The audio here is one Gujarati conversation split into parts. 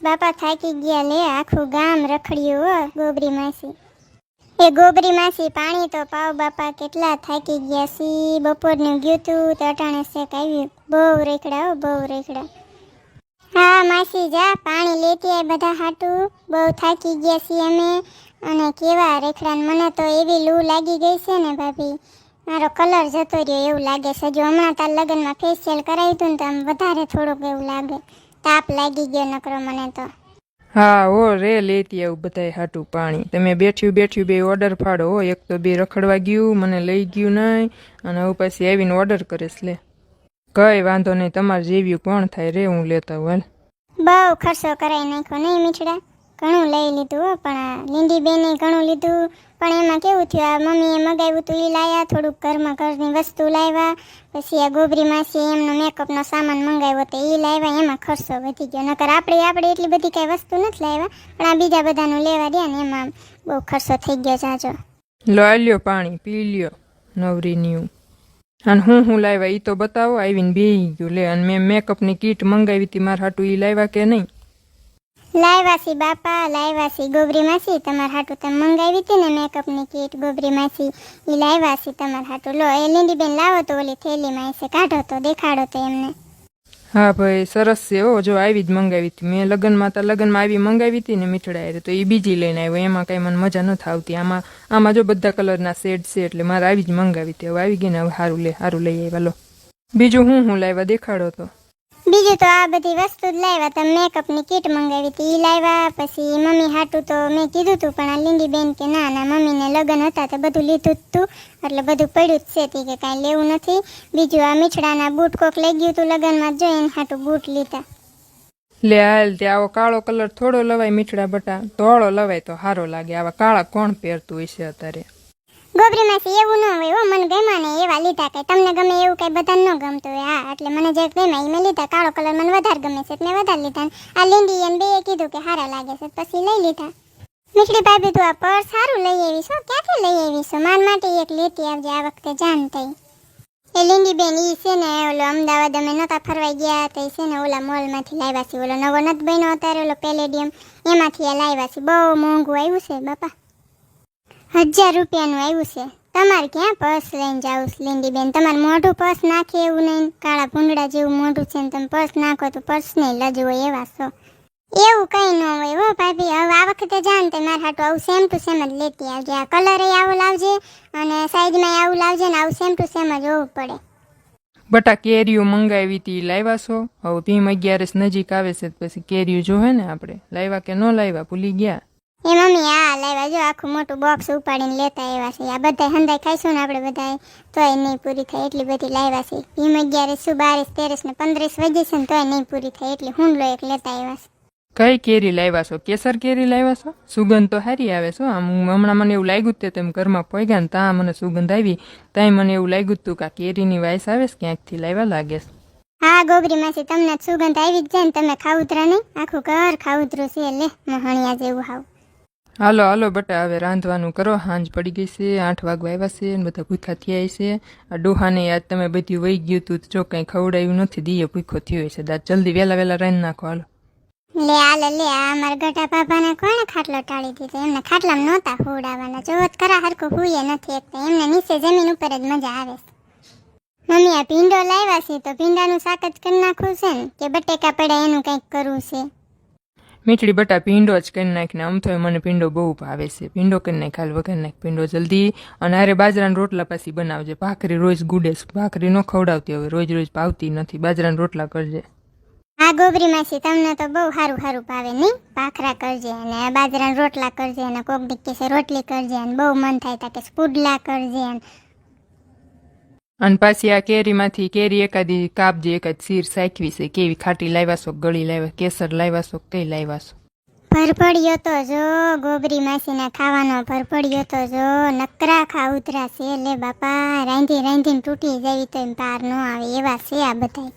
બાપા થાકી ગયા લે, આખું ગામ રખડ્યું હો ગોબરી માસી. એ ગોબરી માસી પાણી તો પાવ બાપા, કેટલા થાકી ગયા સી. બપોરનું ગયું તું તો અટાણે શેક આવ્યું. બહુ રેખડા હો, બહુ રેખડા. હા માસી જા પાણી લેતી આય બધા હાટું, બહુ થાકી ગયા છીએ અમે. અને કેવા રેખડા, મને તો એવી લૂ લાગી ગઈ છે ને ભાભી, મારો કલર જતો રહ્યો એવું લાગે છે. જો હમણાં તાર લગ્નમાં ફેશિયલ કરાવ્યું હતું ને તો આમ વધારે થોડુંક એવું લાગે, તાપ લાગી ગયો નકરો મને તો. હા હો રે, લેતી આવું બધાય હાટું પાણી. તમે બેઠ્યું બેઠ્યું બે ઓર્ડર ફાડો હો. એક તો બે રખડવા ગયું, મને લઈ ગયું નહીં, અને હવે પછી આવીને ઓર્ડર કરેશ લે. કઈ વાંધો નહીં, તમારે જેવ્યું કોણ થાય રે, હું લેતા હું હાલ. બહુ ખર્ચો કરાવી નાખ્યો નહીં મીઠડા, ઘણું લઈ લીધું હો. પણ આ લીંડી બેને ઘણું લીધું, પણ એમાં કેવું થયું, આ મમ્મીએ મગાવ્યું હતું એ લાવ્યા, થોડુંક ઘરમાં ઘરની વસ્તુ લાવ્યા, પછી આ ગોબરી માસી એમનો મેકઅપનો સામાન મંગાવ્યો તો એ લાવ્યા, એમાં ખર્ચો વધી ગયો. નકર આપણે એટલી બધી કાંઈ વસ્તુ નથી લાવ્યા, પણ આ બીજા બધાનું લેવા દે ને એમાં બહુ ખર્ચો થઈ ગયો જાજો. લો લ્યો પાણી પી લ્યો નવરી ન્યુ. અને હું લાવ્યા એ તો બતાવો. આવીને બેહી ગયું લે. અને મેં મેકઅપની કીટ મંગાવી હતી મારા હાટું, એ લાવ્યા કે નહીં? લાવ્યાસી બાપા, લાવ્યાસી ગોબરી માસી, તમારા હાટું તમે મંગાવી હતી ને મેકઅપની કીટ ગોબરી માસી, એ લાવ્યાસી તમારા હાટું. લો એ લીંડી બેન લાવો તો ઓલી થેલીમાં એસે કાઢો તો દેખાડો તો એમને. હા ભાઈ સરસ છે હો. જો આવી જ મંગાવી હતી મેં લગ્નમાં આવી મંગાવી હતી ને મીઠડા, તો એ બીજી લઈને આવ્યો. એમાં કાંઈ મને મજા નથી આવતી. આમાં જો બધા કલરના શેડ છે એટલે મારે આવી જ મંગાવી હતી. હવે આવી ગઈ ને, હવે સારું લઈ આવ્યા. લો બીજું હું લાવ્યા દેખાડો તો. બીજું તો આ બધી વસ્તુ જ લાવ્યા. તમે મેકઅપની કીટ મંગાવી હતી એ લાવ્યા, પછી મમ્મી હાટું તો મેં કીધું હતું, પણ આ લીંડી બેન કે ના મમ્મીને લગ્ન હતા તો બધું લીધું જ તું, એટલે બધું પડ્યું જ છે કે કાંઈ લેવું નથી. બીજું આ મીઠડાના બૂટ કોક લઈ ગયું તું લગ્નમાં, જો એને હાટું બૂટ લીધા. લે હાલ, તે આવો કાળો કલર થોડો લવાય મીઠડા બટા, ધોળો લવાય તો સારો લાગે. આવા કાળા કોણ પહેરતું હોય છે અત્યારે? ગોબરી માસી એવું ન હોય હો, મને ગમ્યા ને એવા લીધા. કઈ તમને ગમે એવું કઈ બધાને ન ગમતું હોય. હા એટલે મને જે ગમ્યા એ મેં લીધા. કાળો કલર મને વધારે ગમે છે એટલે વધારે લીધા. આ લીંડી એમ બે કીધું કે સારા લાગે છે પછી લઈ લીધા. મીઠડી ભાભી તું આ પર્સ સારું લઈ આવીશો, ક્યાંથી લઈ આવીશો? માર માટે એક લેતી આવજે આ વખતે જાન થઈ. એ લીંડી બેન ઈ છે ને ઓલો અમદાવાદ અમે નતા ફરવા ગયા તો છે ને ઓલા મોલમાંથી લાવ્યા છે. ઓલો નવો નથી બન્યો અત્યારે ઓલો પેલેડિયમ, એમાંથી આ લાવ્યા છે. બહુ મોંઘું આવ્યું છે બાપા, 1000 રૂપિયાનું આવ્યું છે. તમારે ક્યાં પર્સ લઈને જાવ લીંડી બેન? તમારે મોઢું પર્સ નાખે એવું નહીં, કાળા ભૂંડડા જેવું મોઢું છે ને તમે પર્સ નાખો તો પર્સ નહીં લજવો એવા છો. એવું કંઈ ન હોય હો ભાભી. હવે આ વખતે જાણ તે મારા હાટું આવું સેમ ટુ સેમ જ લેતી આવજે. આ કલર આવો લાવજે અને સાઈઝમાં આવું લાવજે ને આવું સેમ ટુ સેમ જ હોવું પડે. બટા કેરીઓ મંગાવી હતી લાવ્યા છો? હવે ભીમ 11 નજીક આવે છે પછી કેરીઓ જોવે ને આપણે, લાવ્યા કે ન લાવ્યા ભૂલી ગયા? એ મમ્મી આ લાવ્યા, જો આખું મોટું બોક્સ ઉપાડીને લેતા આવ્યા છે. આ બધા હંધાઈ ખાઈશું ને આપણે બધા તોય નહીં પૂરી થાય એટલી બધી લાવ્યા છે. ભીમ 11 શું 12 13 ને 15 વજે છે ને તોય નહીં પૂરી થાય એટલી હુંડલો એક લેતા આવ્યા છે. કઈ કેરી લાવ્યા છો? કેસર કેરી લાવ્યા છો? સુગંધ તો સારી આવે છે. આમ હમણાં મને એવું લાગ્યું હતું તેમ ઘરમાં પોગ્યા ને ત્યાં મને સુગંધ આવી, ત્યાં મને એવું લાગ્યું હતું કે આ કેરીની વાઈસ આવે છે ક્યાંકથી લાવ્યા લાગે છે. હા ગોબરી માસી તમને સુગંધ આવી જ જાય ને, તમે ખાઉતરા નહીં, આખું ઘર ખાઉતરું છે લે મોહણિયા જેવું હાવ. હાલો બટા હવે રાંધવાનું કરો. સાંજ પડી ગઈ છે, 8 વાગવા આવ્યા છે ને બધા ભૂખા થયા છે. આ ડોહાને યાદ તમે બધી વહી ગયું તું, જો કંઈ ખવડાવ્યું નથી, દીએ ભૂખો થયો છે. દાદ જલ્દી વહેલા રાંધી નાખો. હાલો લે આ અમારા ગટા બાબાને કોણે ખાટલો ટાળી દીધો? એમને ખાટલામાં નહોતા હુડાવાના. જોત ખરા હરખું હુઈએ નથી એક, એમને નીચે જમીન ઉપર જ મજા આવે છે. મમ્મી આ ભીંડો લાવ્યા છે તો ભીંડાનું શાક જ કરી નાખવું છે ને કે બટેકા પડ્યા એનું કંઈક કરવું છે? મીઠડી બટા ભીંડો જ કરી નાખીને. આમ તો મને ભીંડો બહુ ભાવે છે. ભીંડો કરી નાખ, હાલ વગર નાખ ભીંડો જલ્દી. અને અરે બાજરાના રોટલા પછી બનાવજે. ભાખરી રોજ ગુડે, ભાખરી ન ખવડાવતી હવે, રોજ ભાવતી નથી. બાજરાના રોટલા કરજે. હા ગોબરી માસી તમને તો બહુ સારું ભાવે નહીં? ભાખરા કરજે અને બાજરાના રોટલા કરજે અને કોક દીકે રોટલી કરજે અને બહુ મન થાય તા કે પુડલા કરજે. અને પાછી આ કેરીમાંથી કેરી એકાદી કાપજે, એકાદ શીર સાખવી છે કેવી ખાટી લાવ્યા છો, ગળી લાવ્યા, કેસર લાવ્યા છો, કઈ લાવ્યા છો? ભરપડ્યો તો જો ગોબરી માસીના ખાવાનો ભરપડ્યો તો જો, નકરા ખાઉતરા છે લે બાપા. રાંધીને તૂટી જાવી તો એમ પાર ન આવે એવા છે આ બધા.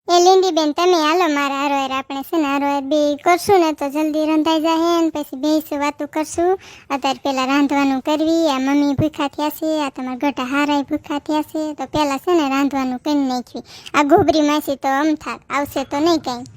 એ લીંડી બેન તમે હાલો મારા હારોહાર, આપણે છે ને હારોહાર બે કરશું ને તો જલ્દી રંધાઈ જાય ને પછી બેસીશું વાતું કરશું. અત્યારે પેલા રાંધવાનું કરવી. આ મમ્મી ભૂખા થયા છે, આ તમારા ગટા હારાય ભૂખા થયા છે, તો પેલા છે ને રાંધવાનું કરી નાખવી. આ ગોબરી માસી તો અમથાક આવશે તો નહીં કાંઈ.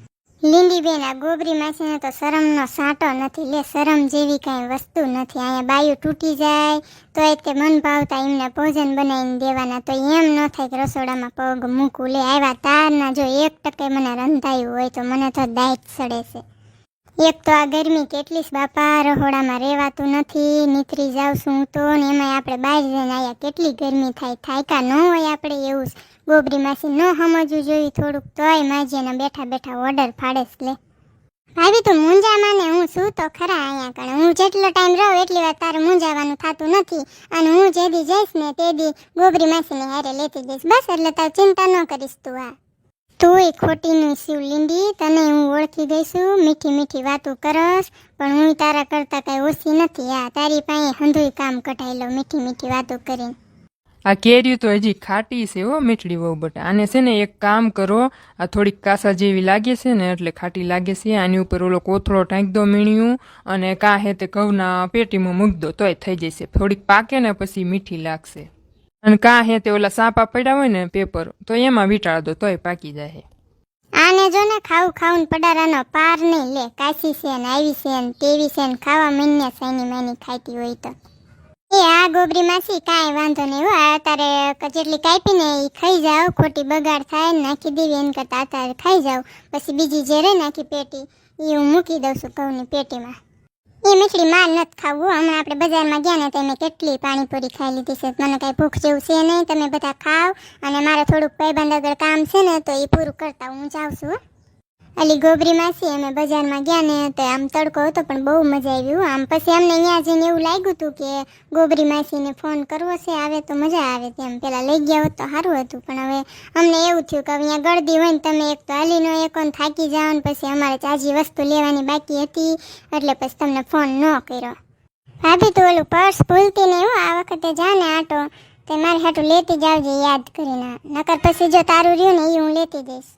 લીંડી બેન, આ ગોબરી માસીને તો શરમનો સાંટો નથી. લે, શરમ જેવી કાંઈ વસ્તુ નથી. અહીંયા બાયું તૂટી જાય તો તે મન ભાવતા એમને ભોજન બનાવીને દેવાના, તો એમ ન થાય કે રસોડામાં પગ મૂકું. લે, આવ્યા તારના જો 1% મને રંધાયું હોય તો મને તો દાઈત સડે છે. એક તો આ ગરમી કેટલી છે બાપા, રહોડામાં રહેવાતું નથી, નીતરી જાઉં છું હું તો. ને એમાંય આપણે બહાર જઈને અહીંયા કેટલી ગરમી થાય, થાયકા ન હોય આપણે એવું જ. ગોબરી માસી ન સમજવું જોઈએ થોડુંક, તોય માજીને બેઠા બેઠા ઓર્ડર ફાડે છે. લે ભાભી, તું મૂંઝામાં ને હું શું તો ખરા અહીંયા કણે. હું જેટલો ટાઈમ રહું એટલી વાર તારે મૂંઝાવાનું થતું નથી, અને હું જે દી જઈશ ને તે દી ગોબરી માસીને હારે લેતી જઈશ બસ. એટલે તાર ચિંતા ન કરીશ તું. આ તુંય ખોટીનું શિવ લીંડી, તને હું ઓળખી ગઈશું. મીઠી મીઠી વાતો કરસ, પણ હું તારા કરતા કઈ ઓછી નથી. આ તારી પાસે હંધુય કામ કઢાઈ લો મીઠી મીઠી વાતો કરીને. આ કેરી તો હજી ખાટી છે હો મીઠડી બહુ બટા. આને છે ને એક કામ કરો, આ થોડીક કાસા જેવી લાગે છે ને એટલે ખાટી લાગે છે. આની ઉપર ઓલો કોથળો ઢાંકી દો મીણ્યું, અને કાં હે તે ઘઉંના પેટીમાં મૂકી દો તોય થઈ જશે. થોડીક પાકે ને પછી મીઠી લાગશે. અને કાં હે તે ઓલા સાપા પડ્યા હોય ને પેપર, તો એમાં વીંટાળ દો તોય પાકી જાય. આને જો ને ખાવું ખાવું પડારાનો પાર નહીં. લે, કાશી છે ને આવી છે ને તેવી છે ને ખાવા મહિને સાઈની માની ખાતી હોય તો. એ આ ગોબરી માસી કાંઈ વાંધો નહીં હો. આ તારે જેટલી કાપી ને એ ખાઈ જાવ, ખોટી બગાડ થાય ને નાખી દેવી એને કરતા તારે ખાઈ જાવ. પછી બીજી જે રહે નાખી પેટી એ હું મૂકી દઉં છું ઘઉંની પેટીમાં. એ મીઠડી માર નથી ખાવું. હમણાં આપણે બજારમાં ગયા ને તો મેં કેટલી પાણીપુરી ખાઈ લીધી છે. મને કાંઈ ભૂખ જેવું છે નહીં. તમે બધા ખાવ, અને મારે થોડુંક ભાઈબંધ આગળ કામ છે ને તો એ પૂરું કરતા હું જાઉં છું. અલી ગોબરી માસી, અમે બજારમાં ગયા ને તો આમ તડકો હતો પણ બહુ મજા આવી. આમ પછી અમને અહીંયા જઈને એવું લાગ્યું હતું કે ગોબરી માસીને ફોન કરવો છે, આવે તો મજા આવે તેમ. પેલા લઈ ગયા હોત તો સારું હતું, પણ હવે અમને એવું થયું કે અહીંયા ગળદી હોય ને તમે એક તો હાલીનો એકોન થાકી જાઓ ને પછી અમારે તાજી વસ્તુ લેવાની બાકી હતી એટલે પછી તમને ફોન ન કર્યો. ભાભી, તું ઓલું પર્સ ભૂલતી નહીં હો. આ વખતે જા ને આટો તે મારી હાટું લેતી જાવજે યાદ કરીને. નકર પછી જો તારું રહ્યું ને એ હું લેતી જઈશ.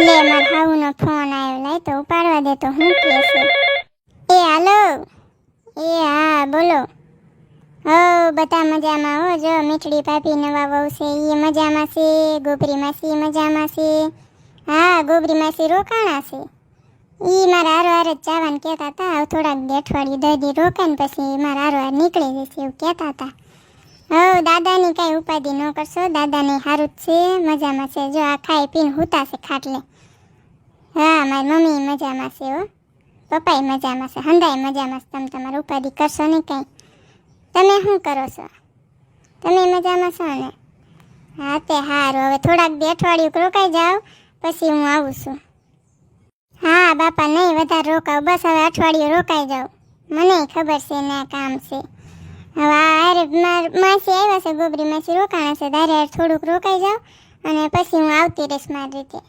લે, માર હાઉનો ફોન આવ્યો. લાય તો ઉપાડવા દે તો હું કે છે. એ હાલો. એ હા બોલો. હો, બધા મજામાં હો. જો મીઠડી ભાભી નવા વહુ છે એ મજામાં છે. ગોબરી માસી મજામાં છે. હા, ગોબરી માસી રોકાણા છે. એ મારા હારો હારે જ જવાનું કહેતા હતા. થોડાક અઠવાડિયું દર્દી રોકાય ને પછી મારા હારો હાર નીકળી જશે એવું કહેતા હતા. હો, દાદાની કાંઈ ઉપાધિ ન કરશો. દાદાને સારું જ છે, મજામાં છે. જો આ ખાઈ પીને હુતા છે ખાટલે. હા, મારી મમ્મી મજામાં છે હો. પપ્પાએ મજામાં છે, હંધાય મજામાં છે. તમે તમારી ઉપાધિ કરશો ને કાંઈ. તમે શું કરો છો? તમે મજામાં છો ને? હા તે સારું. હવે થોડાક અઠવાડિયું રોકાઈ જાઓ પછી હું આવું છું. હા બાપા, નહીં વધારે રોકાવ. બસ હવે અઠવાડિયું રોકાઈ જાઓ. મને ખબર છે ને આ કામ છે. હવે અરે માસી આવ્યા છે, ગોબરી માસી રોકાણા છે. તારે થોડુંક રોકાઈ જાઓ અને પછી હું આવતી રહીશ મારી રીતે.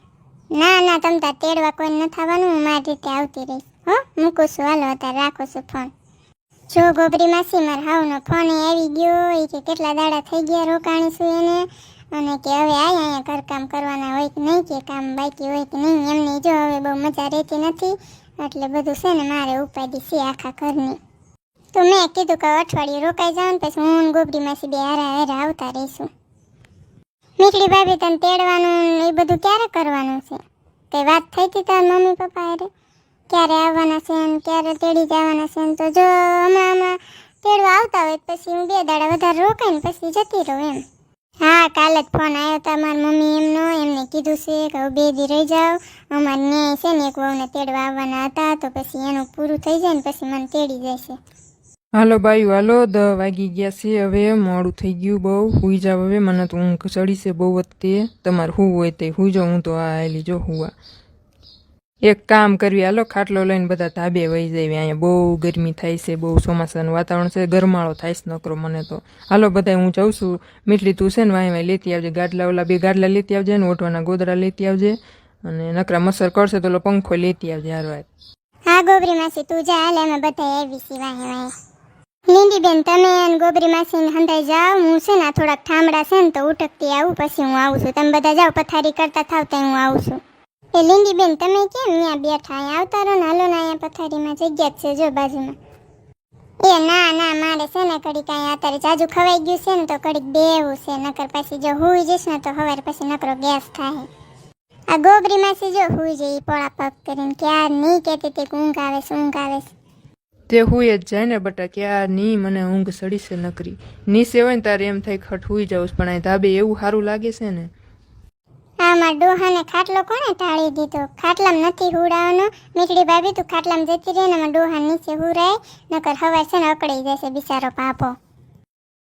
ના ના, તમ તાર તેડવા કોઈ ન થવાનું. હું મારી રીતે આવતી રહીશ હો. મૂકું છું, હાલો અત્યારે રાખું છું ફોન. જો ગોબરી માસી, મારા હાવનો ફોન આવી ગયો. એ કે કેટલા દાડા થઈ ગયા રોકાણી છું એને, અને કે હવે અહીંયા ઘરકામ કરવાના હોય કે નહીં, કે કામ બાકી હોય કે નહીં. એમને જો હવે બહુ મજા રહેતી નથી એટલે બધું છે ને મારે ઉપાધિ છે આખા ઘરની. તો મેં કીધું કે અઠવાડિયું રોકાઈ જાઉં ને પછી હું ગોબરી માસી બે હારા આવતા રહીશું. મીઠડી ભાભી, તને તેડવાનું એ બધું ક્યારે કરવાનું છે? કઈ વાત થઈ હતી તાર મમ્મી પપ્પા હારે? ક્યારે આવવાના છે ને ક્યારે તેડી જવાના છે ને? તો જો હમણાં તેડવા આવતા હોય પછી હું 2 દાડા વધારે રોકાઈને પછી જતી રહું એમ. હા, કાલે જ ફોન આવ્યો હતો મારી મમ્મી એમનો. એમને કીધું છે કે 2 દી રહી જાઓ. અમારે ન્યાય છે ને એક વહુને તેડવા આવવાના હતા, તો પછી એનું પૂરું થઈ જાય ને પછી મને તેડી જશે. હાલો બાયું, હાલો 10 વાગી ગયા છે. હવે મોડું થઈ ગયું બહુ. હુઈ જાવ હવે. મને તો ઊંઘ ચડી છે બહુ વધતી. તમારે હું હોય તે હુઈ જાઓ. હું તો આ આવેલી જો હુવા. એક કામ કરવી, હાલો ખાટલો લઈને બધા ધાબે વહી જાય. અહીંયા બહુ ગરમી થાય છે, બહુ ચોમાસાનું વાતાવરણ છે, ગરમાળો થાય છે નકરો મને તો. હાલો બધા, હું જાઉં છું. મીઠડી તું છે ને વાય લેતી આવજે. ગાડલા ઓલા 2 ગાડલા લેતી આવજે ને ઓઢવાના ગોદડા લેતી આવજે, અને નકરા મસર કરશે તો ઓલો પંખો લેતી આવજે હારવાર. હા ગોબરી માસી, તું જા. હાલ અમે બધા આવી છીએ વાહે. લીંડી બેન, તમે અને ગોબરી માસીને હંધાઈ જાઓ. હું છે ને થોડાક ઠામડા છે ને તો ઉટકતી આવું પછી હું આવું છું. તમે બધા જાઓ, પથારી કરતા થાવ તો હું આવું છું. એ લીંડી બેન, તમે કેમ અહીંયા બેઠા? અહીંયા આવતા રહો ને. હાલો ને, અહીંયા પથારીમાં જગ્યા જ છે જો બાજુમાં. એ ના ના, મારે છે ને કડીક અહીંયા અત્યારે જાજુ ખવાઈ ગયું છે ને તો કડીક બેવું છે. નકર પછી જો હુઈ જઈશ ને તો સવારે પછી નકરો ગેસ થાય. આ ગોબરી માસી જો હુઈ જઈ પોળા પગ કરીને ક્યાર નહીં કહેતી હતી કે ઊંઘ આવે છે ઊંઘ આવે છે. તે હુઈ જ જાય ને બટા ક્યાં ની મને ઊંઘ સડી છે નકરી નીચે હોય ને તારે એમ થાય ખટ હુઈ જાઉં પણ આ ધાબે એવું સારું લાગે છે ને. આમાં ડોહાને ખાટલો કોણે ટાળી દીધો? ખાટલામાં નથી હુડાવાનો. મીઠડી ભાભી તું ખાટલામાં જતી રહે ને આમાં ડોહા નીચે હુરાય નકર હવા છે ને અકળાઈ જશે બિચારો પાપો.